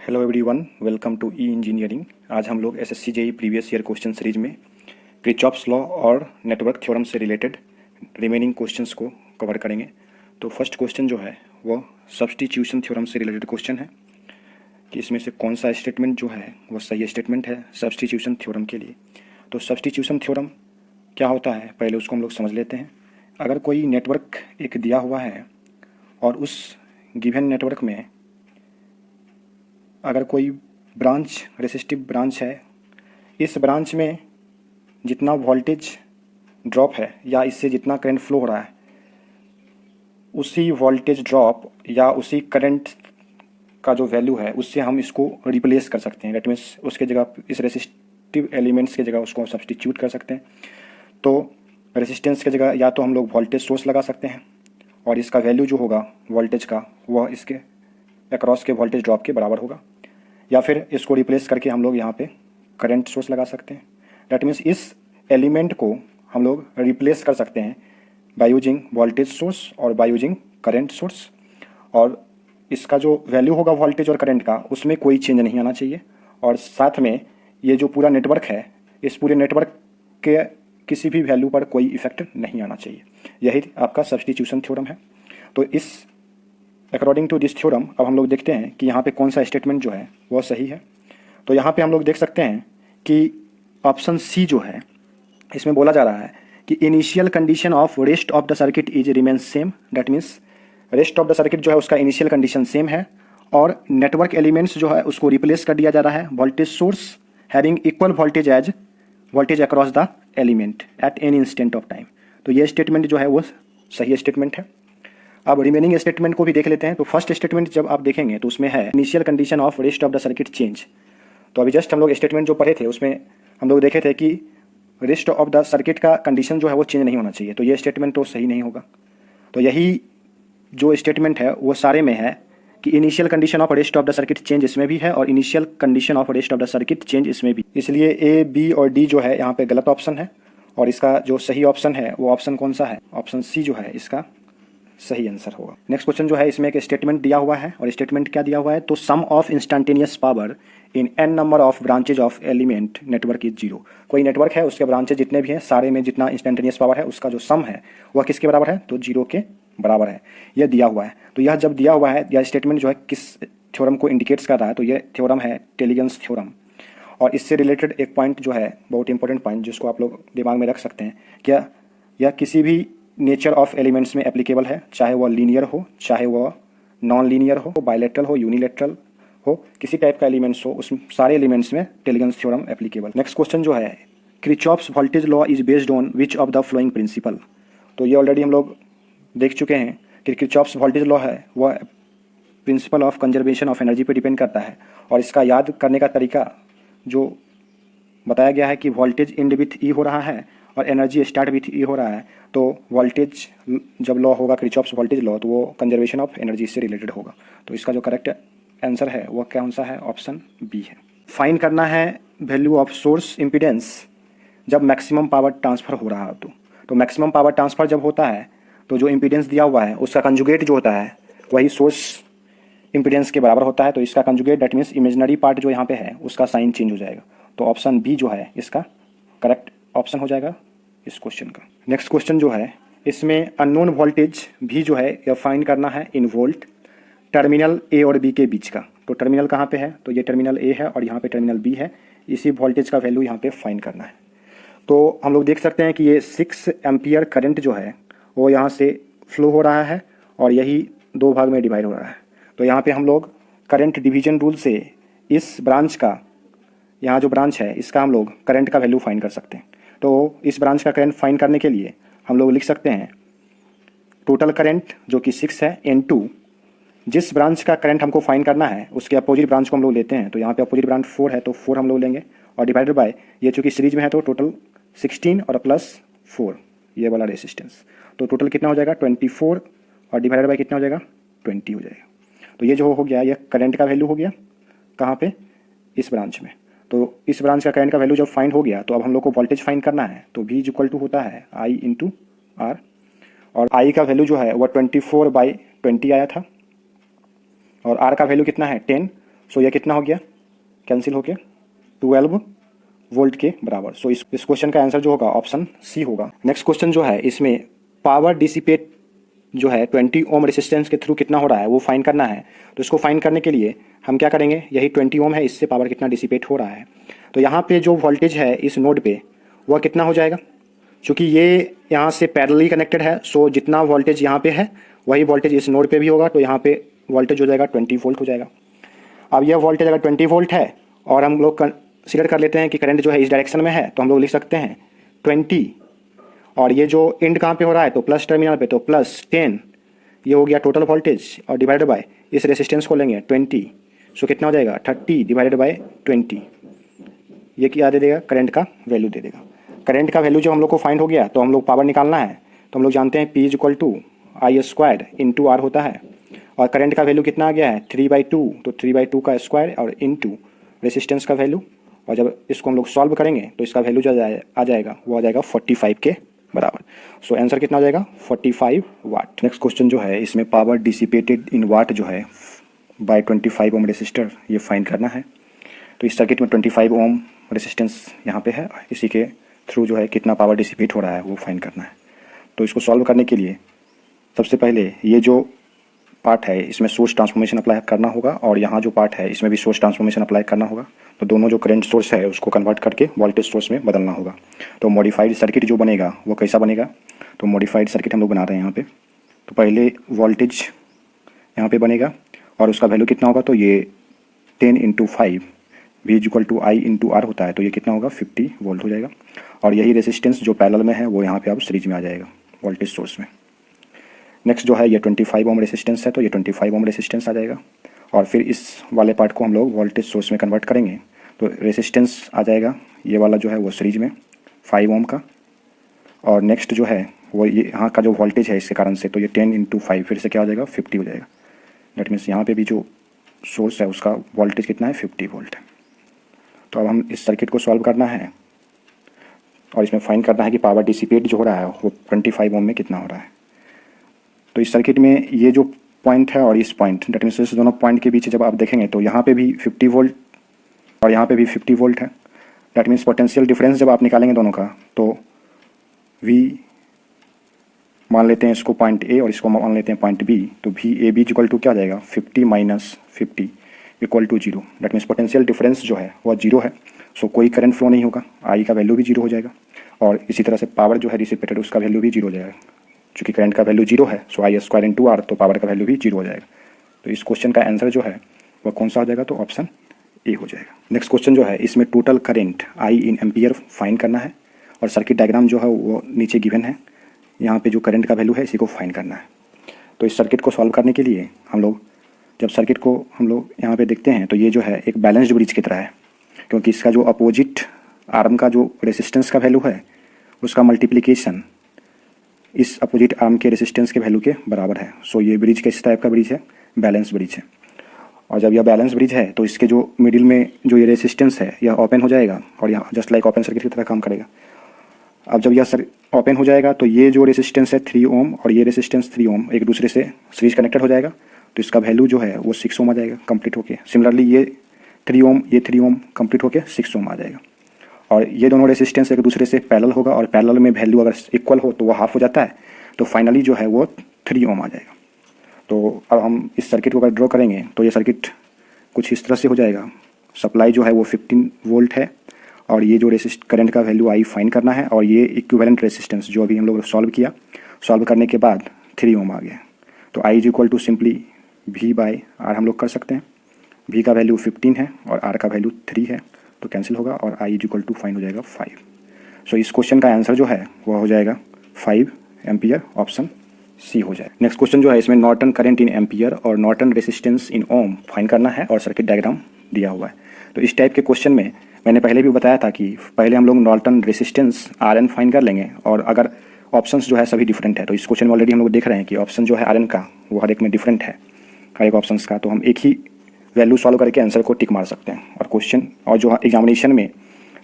Hello everyone, welcome to E engineering. आज हम लोग SSC JE previous year question series में किरचॉफ्स लॉ और नेटवर्क थ्योरम से रिलेटेड रिमेनिंग क्वेश्चंस को कवर करेंगे। तो फर्स्ट क्वेश्चन जो है वो सब्स्टिट्यूशन थ्योरम से रिलेटेड क्वेश्चन है कि इसमें से कौन सा स्टेटमेंट जो है वो सही स्टेटमेंट है सब्स्टिट्यूशन थ्योरम के लिए। तो सब्स्टिट्यूशन थ्योरम क्या होता है, पहले उसको हम लोग समझ लेते हैं। अगर कोई नेटवर्क एक दिया हुआ है और उस गिवन नेटवर्क में अगर कोई ब्रांच रेसिस्टिव ब्रांच है, इस ब्रांच में जितना वोल्टेज ड्रॉप है या इससे जितना करंट फ्लो हो रहा है, उसी वोल्टेज ड्रॉप या उसी करंट का जो वैल्यू है उससे हम इसको रिप्लेस कर सकते हैं। दैट मीन्स उसके जगह इस रेसिस्टिव एलिमेंट्स की जगह उसको सब्स्टिट्यूट कर सकते हैं। तो रेसिस्टेंस की जगह या तो हम लोग वोल्टेज सोर्स लगा सकते हैं और इसका वैल्यू जो होगा वोल्टेज का वह इसके अक्रॉस के वोल्टेज ड्रॉप के बराबर होगा, या फिर इसको रिप्लेस करके हम लोग यहाँ पे करंट सोर्स लगा सकते हैं। दैट मीन्स इस एलिमेंट को हम लोग रिप्लेस कर सकते हैं बाय यूजिंग वोल्टेज सोर्स और बाय यूजिंग करंट सोर्स, और इसका जो वैल्यू होगा वोल्टेज और करंट का उसमें कोई चेंज नहीं आना चाहिए। और साथ में ये जो पूरा नेटवर्क है, इस पूरे नेटवर्क के किसी भी वैल्यू पर कोई इफेक्ट नहीं आना चाहिए। यही आपका सब्स्टिट्यूशन थ्योरम है। तो इस अकॉर्डिंग टू दिस थ्योरम अब हम लोग देखते हैं कि यहाँ पे कौन सा स्टेटमेंट जो है वो सही है। तो यहाँ पे हम लोग देख सकते हैं कि ऑप्शन सी जो है इसमें बोला जा रहा है कि initial condition of rest of the circuit is remain same. That means rest of the circuit जो है उसका इनिशियल कंडीशन सेम है और नेटवर्क एलिमेंट्स जो है उसको रिप्लेस कर दिया जा रहा है voltage source having equal voltage as voltage across the element at any instant of time. तो ये स्टेटमेंट जो है वो सही स्टेटमेंट है। अब रिमेनिंग स्टेटमेंट को भी देख लेते हैं। तो फर्स्ट स्टेटमेंट जब आप देखेंगे तो उसमें है initial condition of rest of the circuit change. तो अभी जस्ट हम लोग स्टेटमेंट जो पढ़े थे उसमें हम लोग देखे थे कि रेस्ट ऑफ द सर्किट का कंडीशन जो है वो चेंज नहीं होना चाहिए। तो ये स्टेटमेंट तो सही नहीं होगा। तो यही जो स्टेटमेंट है वो सारे में है कि initial condition of rest of the circuit change इसमें भी है और initial condition of rest of the circuit change इसमें भी। इसलिए ए, बी और डी जो है यहाँ पे गलत ऑप्शन है और इसका जो सही ऑप्शन है वो ऑप्शन कौन सा है, ऑप्शन सी जो है इसका सही आंसर होगा। नेक्स्ट क्वेश्चन जो है इसमें एक स्टेटमेंट दिया हुआ है और स्टेटमेंट क्या दिया हुआ है, तो sum of instantaneous power in N number of branches of element network is zero. कोई नेटवर्क है उसके ब्रांचेज जितने भी हैं सारे में जितना इंस्टेंटेनियस पावर है उसका जो सम है वह किसके बराबर है, तो जीरो के बराबर है। यह दिया हुआ है। तो यह जब दिया हुआ है, यह स्टेटमेंट जो है किस थ्योरम को इंडिकेट्स कर रहा है, तो यह थ्योरम है टेलिगन्स थ्योरम। और इससे रिलेटेड एक पॉइंट जो है बहुत इंपॉर्टेंट पॉइंट जिसको आप लोग दिमाग में रख सकते हैं, क्या यह किसी भी नेचर ऑफ एलिमेंट्स में एप्लीकेबल है, चाहे वह लीनियर हो, चाहे वह नॉन लीनियर हो, बायलैटरल हो, यूनिलैटरल हो, किसी टाइप का एलिमेंट्स हो, उस सारे एलिमेंट्स में Tellegen's theorem applicable. Next question जो है Kirchhoff's voltage law is based on which of the flowing principle. तो ये ऑलरेडी हम लोग देख चुके हैं कि किरचॉफ्स वोल्टेज लॉ है वह principle of conservation of energy पे डिपेंड करता है। और इसका याद करने का तरीका जो बताया गया है कि वोल्टेज एंड विथ ई हो रहा है और एनर्जी स्टार्ट विथ ई हो रहा है। तो वोल्टेज जब लॉ होगा किरचॉफ्स वोल्टेज लॉ तो वो कंजर्वेशन ऑफ एनर्जी से रिलेटेड होगा। तो इसका जो करेक्ट आंसर है वो कौन सा है, ऑप्शन बी है। फाइंड करना है वैल्यू ऑफ सोर्स इम्पीडेंस जब मैक्सिमम पावर ट्रांसफ़र हो रहा हो। तो मैक्सिमम पावर ट्रांसफ़र जब होता है तो जो इम्पीडेंस दिया हुआ है उसका कंजुगेट जो होता है वही सोर्स इम्पीडेंस के बराबर होता है। तो इसका conjugate that means imaginary part जो यहाँ पे है उसका साइन चेंज हो जाएगा। तो ऑप्शन बी जो है इसका करेक्ट ऑप्शन हो जाएगा इस क्वेश्चन का। नेक्स्ट क्वेश्चन जो है इसमें अननोन वोल्टेज भी जो है यह फाइंड करना है इन वोल्ट टर्मिनल ए और बी के बीच का। तो टर्मिनल कहाँ पे है, तो ये टर्मिनल ए है और यहाँ पे टर्मिनल बी है। इसी वोल्टेज का वैल्यू यहाँ पे फाइंड करना है। तो हम लोग देख सकते हैं कि ये 6 एम्पियर करंट जो है वो यहाँ से फ्लो हो रहा है और यही दो भाग में डिवाइड हो रहा है। तो यहाँ पे हम लोग करंट डिवीजन रूल से इस ब्रांच का, यहाँ जो ब्रांच है इसका हम लोग करंट का वैल्यू फाइंड कर सकते हैं। तो इस ब्रांच का करंट फाइंड करने के लिए हम लोग लिख सकते हैं टोटल करंट जो कि 6 है N2 जिस ब्रांच का करंट हमको फाइंड करना है उसके अपोजिट ब्रांच को हम लोग लेते हैं। तो यहाँ पे अपोजिट ब्रांच 4 है तो 4 हम लोग लेंगे और डिवाइडेड बाय ये चूँकि सीरीज में है तो टोटल 16 और प्लस 4 ये वाला रेसिस्टेंस। तो टोटल कितना हो जाएगा 24 और डिवाइडेड बाय कितना हो जाएगा 20 हो जाएगा। तो ये जो हो गया ये करंट का वैल्यू हो गया कहाँ पे, इस ब्रांच में। तो इस ब्रांच का करंट का वैल्यू जब फाइंड हो गया तो अब हम लोग को वोल्टेज फाइंड करना है। तो V इक्वल टू होता है I इंटू R और I का वैल्यू जो है वह 24/20 आया था और R का वैल्यू कितना है 10। सो यह कितना हो गया, कैंसिल होके 12 वोल्ट के बराबर। सो इस क्वेश्चन का आंसर जो होगा ऑप्शन सी होगा। नेक्स्ट क्वेश्चन जो है इसमें पावर डिसिपेट जो है 20 ओम रेजिस्टेंस के थ्रू कितना हो रहा है वो फाइंड करना है। तो इसको फाइंड करने के लिए हम क्या करेंगे, यही 20 ओम है, इससे पावर कितना डिसिपेट हो रहा है। तो यहाँ पे जो वोल्टेज है इस नोड पे वह कितना हो जाएगा, क्योंकि ये यहाँ से पैरेलली कनेक्टेड है। सो जितना वोल्टेज यहाँ पे है वही वोल्टेज इस नोड पे भी होगा। तो यहाँ पे वोल्टेज हो जाएगा 20 वोल्ट हो जाएगा। अब यह वोल्टेज अगर 20 वोल्ट है और हम लोग कंसीडर कर लेते हैं कि करंट जो है इस डायरेक्शन में है, तो हम लोग लिख सकते हैं 20, और ये जो एंड कहाँ पे हो रहा है तो प्लस टर्मिनल पे, तो +10 ये हो गया टोटल वोल्टेज, और डिवाइडेड बाय इस रेजिस्टेंस को लेंगे 20। सो कितना हो जाएगा 30 डिवाइडेड बाय 20, ये क्या दे देगा, करंट का वैल्यू दे देगा। करंट का वैल्यू जब हम लोग को फाइंड हो गया तो हम लोग पावर निकालना है। तो हम लोग जानते हैं P = I² इंटू R होता है, और करंट का वैल्यू कितना आ गया है 3/2, तो 3/2 का स्क्वायर और इंटू रेजिस्टेंस का वैल्यू, और जब इसको हम लोग सॉल्व करेंगे तो इसका वैल्यू जो आ जाएगा वो आ जाएगा 45 के बराबर। सो आंसर कितना हो जाएगा 45 वाट। नेक्स्ट क्वेश्चन जो है इसमें पावर डिसिपेटेड इन वाट जो है बाय 25 ओम रेसिस्टर ये फाइंड करना है। तो इस सर्किट में 25 ओम रेसिस्टेंस यहाँ पे है, इसी के थ्रू जो है कितना पावर डिसिपेट हो रहा है वो फाइंड करना है। तो इसको सॉल्व करने के लिए सबसे पहले ये जो पार्ट है इसमें सोर्स ट्रांसफॉर्मेशन अप्लाई करना होगा, और यहाँ जो पार्ट है इसमें भी सोर्स ट्रांसफॉर्मेशन अप्लाई करना होगा। तो दोनों जो करंट सोर्स है उसको कन्वर्ट करके वोल्टेज सोर्स में बदलना होगा। तो मॉडिफाइड सर्किट जो बनेगा वो कैसा बनेगा, तो मॉडिफाइड सर्किट हम लोग बना रहे हैं यहाँ पे। तो पहले वोल्टेज यहाँ पे बनेगा और उसका वैल्यू कितना होगा, तो ये 10 × 5 V = I × R होता है, तो ये कितना होगा 50 वोल्ट हो जाएगा। और यही रेजिस्टेंस जो पैरेलल में है वो यहाँ पे अब सीरीज में आ जाएगा वोल्टेज सोर्स में। नेक्स्ट जो है ये 25 ओम रेजिस्टेंस है, तो ये 25 ओम रेजिस्टेंस आ जाएगा, और फिर इस वाले पार्ट को हम लोग वोल्टेज सोर्स में कन्वर्ट करेंगे। तो रेजिस्टेंस आ जाएगा ये वाला जो है वो सीरीज में 5 ओम का, और नेक्स्ट जो है वो ये यहाँ का जो वोल्टेज है इसके कारण से, तो ये 10 × 5 फिर से क्या हो जाएगा 50 हो जाएगा। दैट मीन्स यहाँ पे भी जो सोर्स है उसका वोल्टेज कितना है 50 वोल्ट है। तो अब हम इस सर्किट को सॉल्व करना है और इसमें फाइंड करना है कि पावर डिसिपेट जो हो रहा है वो 25 ओम में कितना हो रहा है। तो इस सर्किट में ये जो पॉइंट है और इस पॉइंट, दैट मीन्स इस दोनों पॉइंट के बीच जब आप देखेंगे तो यहाँ पे भी 50 वोल्ट और यहाँ पे भी 50 वोल्ट है। दैट मीन्स पोटेंशियल डिफरेंस जब आप निकालेंगे दोनों का, तो V मान लेते हैं इसको पॉइंट A और इसको मान लेते हैं पॉइंट B, तो VAB = क्या आ जाएगा 50 - 50 = 0। दैट मीन्स पोटेंशियल डिफरेंस जो है वह 0 है। सो कोई करंट फ्लो नहीं होगा, I का वैल्यू भी 0 हो जाएगा, और इसी तरह से पावर जो है डिसिपेटेड उसका वैल्यू भी 0 हो जाएगा। चूँकि करंट का वैल्यू 0 है, सो I² × R, तो पावर का वैल्यू भी 0 हो जाएगा। तो इस क्वेश्चन का आंसर जो है वह कौन सा हो जाएगा, तो ऑप्शन A हो जाएगा। नेक्स्ट क्वेश्चन जो है इसमें total current I in ampere find करना है, और सर्किट डायग्राम जो है वो नीचे गिवन है। यहाँ पे जो करंट का वैल्यू है इसी को फाइंड करना है। तो इस सर्किट को सॉल्व करने के लिए हम लोग जब सर्किट को हम लोग यहाँ पे देखते हैं तो ये जो है एक बैलेंस्ड ब्रिज की तरह है, क्योंकि इसका जो अपोजिट आर्म का जो रेसिस्टेंस का वैल्यू है उसका मल्टीप्लिकेशन इस अपोजिट आर्म के रेसिस्टेंस के वैल्यू के बराबर है। सो ये ब्रिज किस टाइप का ब्रिज है, बैलेंस ब्रिज है। और जब यह बैलेंस ब्रिज है तो इसके जो मिडिल में जो ये रेसिस्टेंस है यह ओपन हो जाएगा, और यहाँ जस्ट लाइक ओपन सर्किट की तरह काम करेगा। अब जब यह ओपन हो जाएगा तो ये जो रेसिस्टेंस है 3 ओम और ये रेसिस्टेंस 3 ओम एक दूसरे से सीरीज कनेक्टेड हो जाएगा, तो इसका वैल्यू जो है वो 6 ओम आ जाएगा कंप्लीट होके। सिमिलरली ये 3 ओम कंप्लीट होके 6 ओम आ जाएगा, और ये दोनों रेसिस्टेंस एक दूसरे से पैरेलल होगा, और पैरेलल में वैल्यू अगर इक्वल हो तो वो हाफ हो जाता है, तो फाइनली जो है वो 3 ओम आ जाएगा। तो अब हम इस सर्किट को अगर ड्रॉ करेंगे तो ये सर्किट कुछ इस तरह से हो जाएगा। सप्लाई जो है वो 15 वोल्ट है, और ये जो करंट का वैल्यू I फाइंड करना है, और ये इक्विवेलेंट रेसिस्टेंस जो अभी हम लोग सॉल्व किया, सॉल्व करने के बाद 3 ओम आ गया। तो I = सिंपली V/R हम लोग कर सकते हैं। V का वैल्यू 15 है और R का वैल्यू 3 है, तो कैंसिल होगा, और I = फाइंड हो जाएगा 5। सो इस क्वेश्चन का आंसर जो है वह हो जाएगा 5 एम्पियर, ऑप्शन C हो जाए। नेक्स्ट क्वेश्चन जो है इसमें नॉर्टन करंट इन एम्पियर और Norton resistance in ohm find करना है, और सर्किट डायग्राम दिया हुआ है। तो इस टाइप के क्वेश्चन में मैंने पहले भी बताया था कि पहले हम लोग नॉर्टन रेसिस्टेंस RN फाइंड कर लेंगे, और अगर ऑप्शंस जो है सभी डिफरेंट है, तो इस क्वेश्चन में ऑलरेडी हम लोग देख रहे हैं कि ऑप्शन जो है RN का वो हर एक में डिफरेंट है, हर एक ऑप्शंस का। तो हम एक ही वैल्यू सॉल्व करके आंसर को टिक मार सकते हैं, और क्वेश्चन और जो एग्जामिनेशन में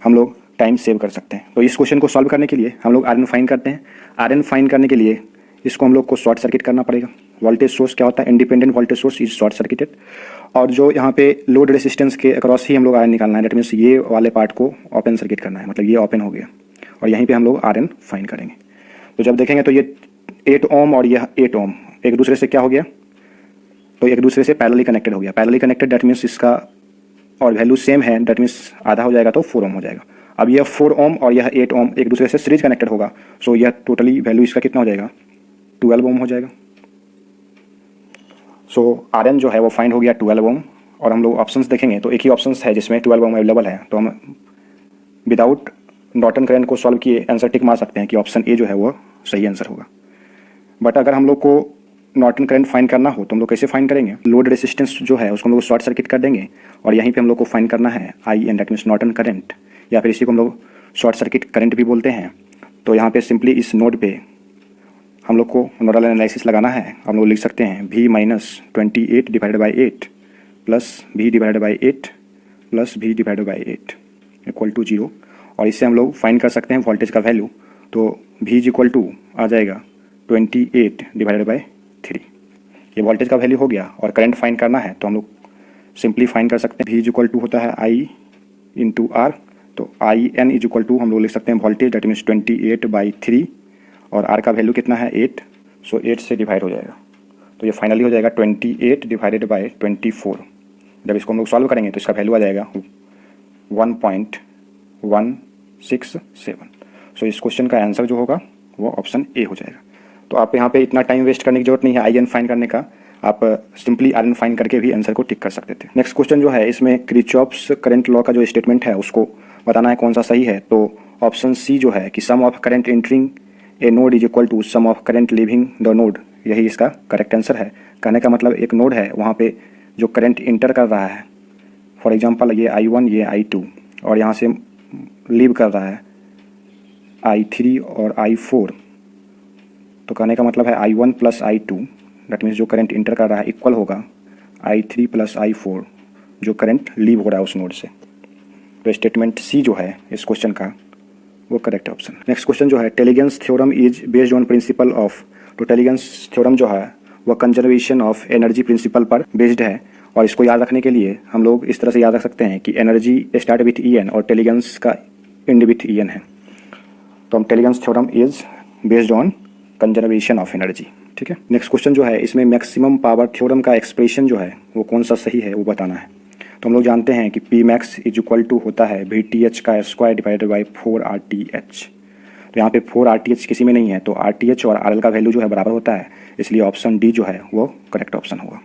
हम लोग टाइम सेव कर सकते हैं। तो इस क्वेश्चन को सॉल्व करने के लिए हम लोग RN फाइंड करते हैं। RN फाइंड करने के लिए इसको हम लोग को शॉर्ट सर्किट करना पड़ेगा, वोल्टेज सोर्स क्या होता है, independent voltage source is short circuited. और जो यहाँ पे लोड रेसिस्टेंस के अक्रॉस ही हम लोग आयरन निकालना है, डेट मीन्स ये वाले पार्ट को ओपन सर्किट करना है, मतलब ये ओपन हो गया और यहीं पे हम लोग आयरन फाइंड करेंगे। तो जब देखेंगे तो ये 8 ओम और यह 8 ओम एक दूसरे से क्या हो गया, तो एक दूसरे से पैरेलली कनेक्टेड हो गया। पैरेलली कनेक्टेड डेट मीन्स इसका और वैल्यू सेम है, डेट मीन्स आधा हो जाएगा तो 4 ओम हो जाएगा। अब यह 4 ओम और यह 8 ओम एक दूसरे से सीरीज कनेक्टेड होगा, सो यह टोटली वैल्यू इसका कितना हो जाएगा, 12 ओम हो जाएगा। सो आरएन जो है वो फाइंड हो गया 12 ओम। और हम लोग ऑप्शंस देखेंगे तो एक ही ऑप्शंस है जिसमें 12 ओम अवेलेबल है, तो हम विदाउट नॉर्टन करंट को सॉल्व किए आंसर टिक मार सकते हैं कि ऑप्शन ए जो है वो सही आंसर होगा। बट अगर हम लोग को नॉर्टन करंट फाइंड करना हो तो हम लोग कैसे फाइंड करेंगे, लोड रेसिस्टेंस जो है उसको हम लोग शॉर्ट सर्किट कर देंगे और यहीं पे हम लोग को फाइंड करना है I N, that means Norton current, या फिर इसी को हम लोग शॉर्ट सर्किट करंट भी बोलते हैं। तो यहाँ पे सिंपली इस नोड पे हम लोग को नोडल एनालिसिस लगाना है। हम लोग लिख सकते हैं V minus 28 divided by 8 plus V divided by 8 plus V divided by 8 equal to 0। और इससे हम लोग फाइंड कर सकते हैं वोल्टेज का वैल्यू। तो V इज इक्वल टू आ जाएगा 28 डिवाइडेड बाई 3। ये वोल्टेज का वैल्यू हो गया। और करंट फाइंड करना है तो हम लोग सिंपली फाइंड कर सकते हैं V इज इक्वल टू होता है I इंटू R। तो I N is equal to हम लोग लिख सकते हैं वोल्टेज, डेट मीन्स 28/3 और आर का वैल्यू कितना है 8, सो 8 से डिवाइड हो जाएगा। तो ये फाइनली हो जाएगा 28 डिवाइडेड बाई 24। जब इसको हम लोग सॉल्व करेंगे तो इसका वैल्यू आ जाएगा 1.167। सो इस क्वेश्चन का आंसर जो होगा वो ऑप्शन ए हो जाएगा। तो आप यहाँ पे इतना टाइम वेस्ट करने की जरूरत नहीं है आई एन फाइंड करने का, आप सिंपली आर एन फाइंड करके भी आंसर को टिक कर सकते थे। नेक्स्ट क्वेश्चन जो है इसमें किरचॉफ्स करंट लॉ का जो स्टेटमेंट है उसको बताना है कौन सा सही है। तो ऑप्शन सी जो है कि sum of current entering a node is equal to sum of current leaving the node, यही इसका करेक्ट आंसर है। कहने का मतलब एक नोड है, वहाँ पे जो करंट इंटर कर रहा है, फॉर एग्जांपल ये I1 ये I2 और यहाँ से लीव कर रहा है I3 और I4, तो कहने का मतलब है I1 plus I2 that means जो करंट इंटर कर रहा है इक्वल होगा I3 प्लस I4 जो करंट लीव हो रहा है उस नोड से। तो स्टेटमेंट सी जो है इस क्वेश्चन का वो करेक्ट ऑप्शन। नेक्स्ट क्वेश्चन जो है Tellegen's theorem is based on principle of, तो टेलीगन्स थ्योरम जो है वह कंजर्वेशन ऑफ एनर्जी प्रिंसिपल पर बेस्ड है। और इसको याद रखने के लिए हम लोग इस तरह से याद रख सकते हैं कि energy start with E N और टेलीगन्स का एंड विथ ई एन है। तो हम Tellegen's theorem is based on conservation of energy, ठीक है। नेक्स्ट क्वेश्चन जो है इसमें मैक्सिमम पावर थ्योरम का एक्सप्रेशन जो है वो कौन सा सही है वो बताना है। तो हम लोग जानते हैं कि P max is equal to होता है VTH का स्क्वायर डिवाइडेड बाई 4RTH। तो यहाँ पे 4RTH किसी में नहीं है, तो RTH और RL का वैल्यू जो है बराबर होता है, इसलिए ऑप्शन डी जो है वो करेक्ट ऑप्शन होगा।